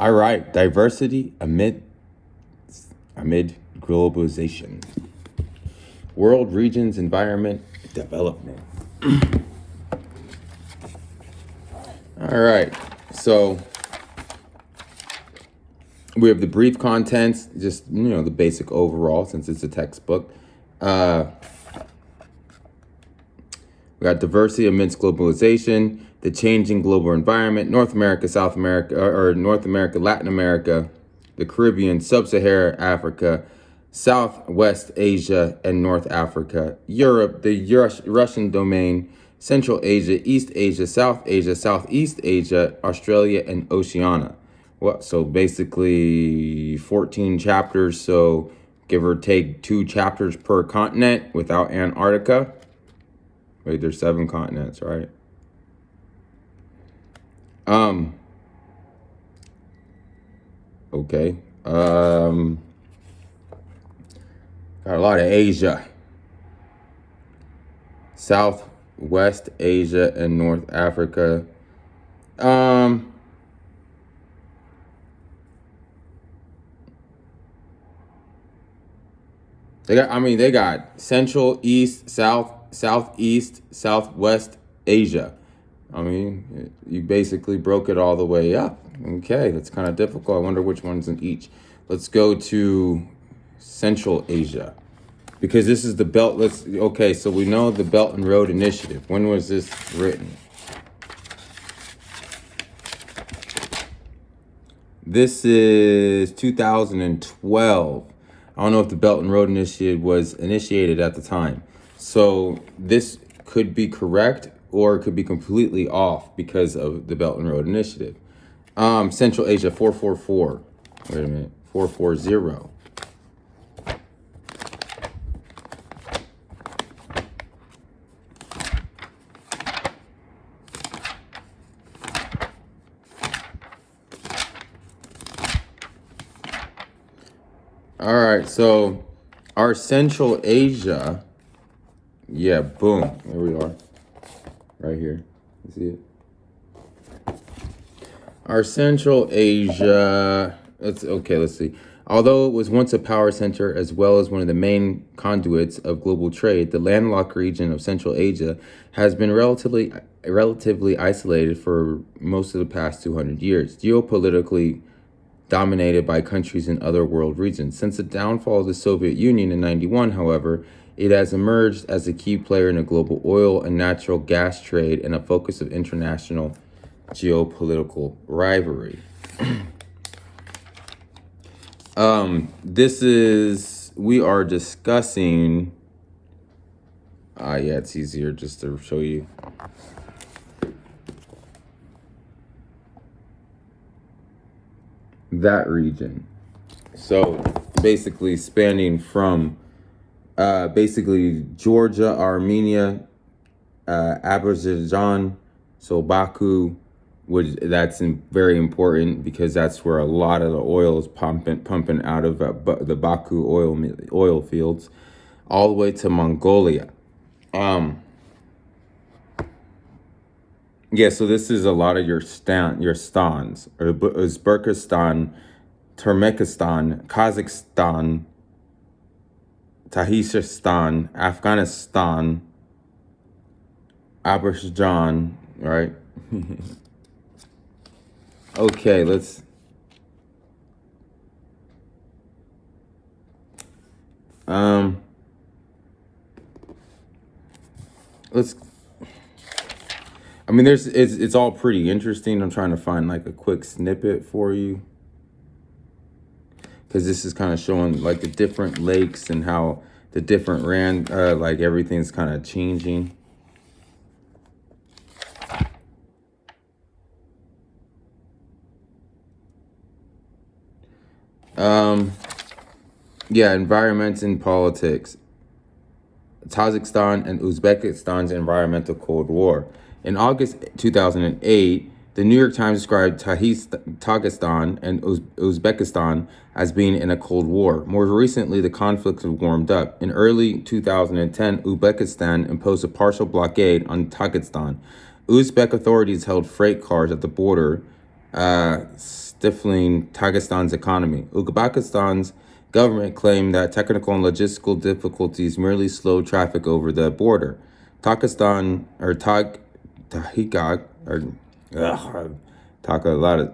All right, diversity amid globalization. World, regions, environment, development. All right, so we have the brief contents, just, the basic overall, since it's a textbook. We got diversity amidst globalization, the changing global environment, North America, South America, or North America, Latin America, the Caribbean, Sub-Saharan Africa, Southwest Asia, and North Africa, Europe, the Russian domain, Central Asia, East Asia, Southeast Asia, Australia, and Oceania. Well, so basically 14 chapters, so give or take 2 chapters per continent without Antarctica. Wait, there's 7 continents, right? Okay. Got a lot of Asia. Southwest Asia and North Africa. They got Central, East, South, Southeast, Southwest Asia. You basically broke it all the way up. Okay, that's kind of difficult. I wonder which one's in each. Let's go to Central Asia, because this is the Belt. Okay, so we know the Belt and Road Initiative. When was this written? This is 2012. I don't know if the Belt and Road Initiative was initiated at the time. So this could be correct or it could be completely off because of the Belt and Road Initiative. Central Asia, 444. Wait a minute, 440. All right, so our Central Asia, yeah, boom, there we are, right here. You see it? Our Central Asia, let's see. Although it was once a power center as well as one of the main conduits of global trade, the landlocked region of Central Asia has been relatively isolated for most of the past 200 years, geopolitically dominated by countries in other world regions. Since the downfall of the Soviet Union in 1991, however, it has emerged as a key player in the global oil and natural gas trade and a focus of international geopolitical rivalry. We are discussing, yeah, it's easier just to show you. That region. So basically spanning from Georgia, Armenia, Azerbaijan, so Baku, that's very important because that's where a lot of the oil is pumping out of the Baku oil fields, all the way to Mongolia. Yeah, so this is a lot of your stans, or Uzbekistan, Turkmenistan, Kazakhstan, Tajikistan, Afghanistan, Azerbaijan, right? Okay, let's it's all pretty interesting. I'm trying to find like a quick snippet for you, because this is kind of showing like the different lakes and how the different like everything's kind of changing. Yeah, environments and politics. Tajikistan and Uzbekistan's environmental Cold War. In August 2008, the New York Times described Tajikistan and Uzbekistan as being in a Cold War. More recently, the conflicts have warmed up. In early 2010, Uzbekistan imposed a partial blockade on Tajikistan. Uzbek authorities held freight cars at the border, stifling Dagestan's economy. Uzbekistan's government claimed that technical and logistical difficulties merely slowed traffic over the border. Dagestan or Tahikak or talk a lot of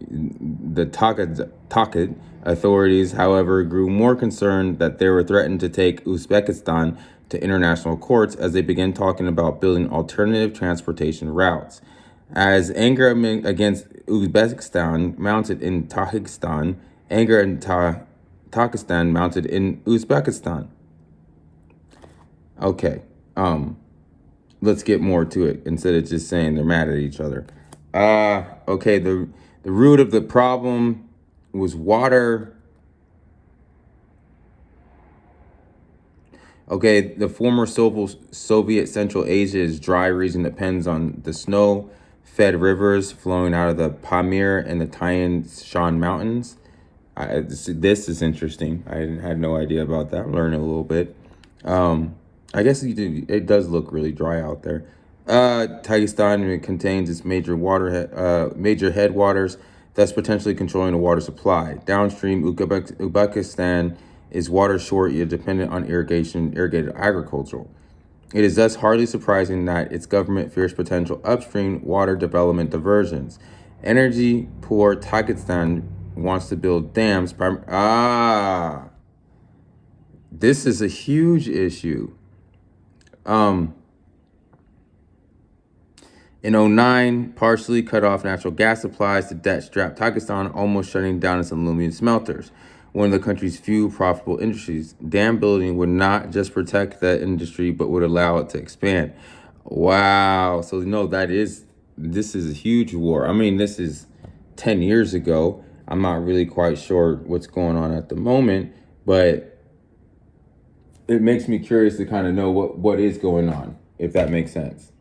the Takid authorities, however, grew more concerned that they were threatened to take Uzbekistan to international courts as they began talking about building alternative transportation routes. As anger against Uzbekistan mounted in Tajikistan, anger in Takistan mounted in Uzbekistan. Okay, let's get more to it instead of just saying they're mad at each other. Okay, the root of the problem was water. Okay, the former Soviet Central Asia is dry region that depends on the snow-fed rivers flowing out of the Pamir and the Tian Shan Mountains. This is interesting. I had no idea about that. I'm learning a little bit. I guess it does look really dry out there. Tajikistan contains its major headwaters, thus potentially controlling the water supply. Downstream, Uzbekistan is water short yet dependent on irrigated agriculture. It is thus hardly surprising that its government fears potential upstream water development diversions. Energy poor Tajikistan wants to build dams. This is a huge issue. In 2009, partially cut off natural gas supplies to debt-strapped Pakistan, almost shutting down its aluminum smelters, one of the country's few profitable industries. Dam building would not just protect that industry, but would allow it to expand. Wow. So, no, this is a huge war. I mean, this is 10 years ago. I'm not really quite sure what's going on at the moment, but it makes me curious to kind of know what is going on, if that makes sense.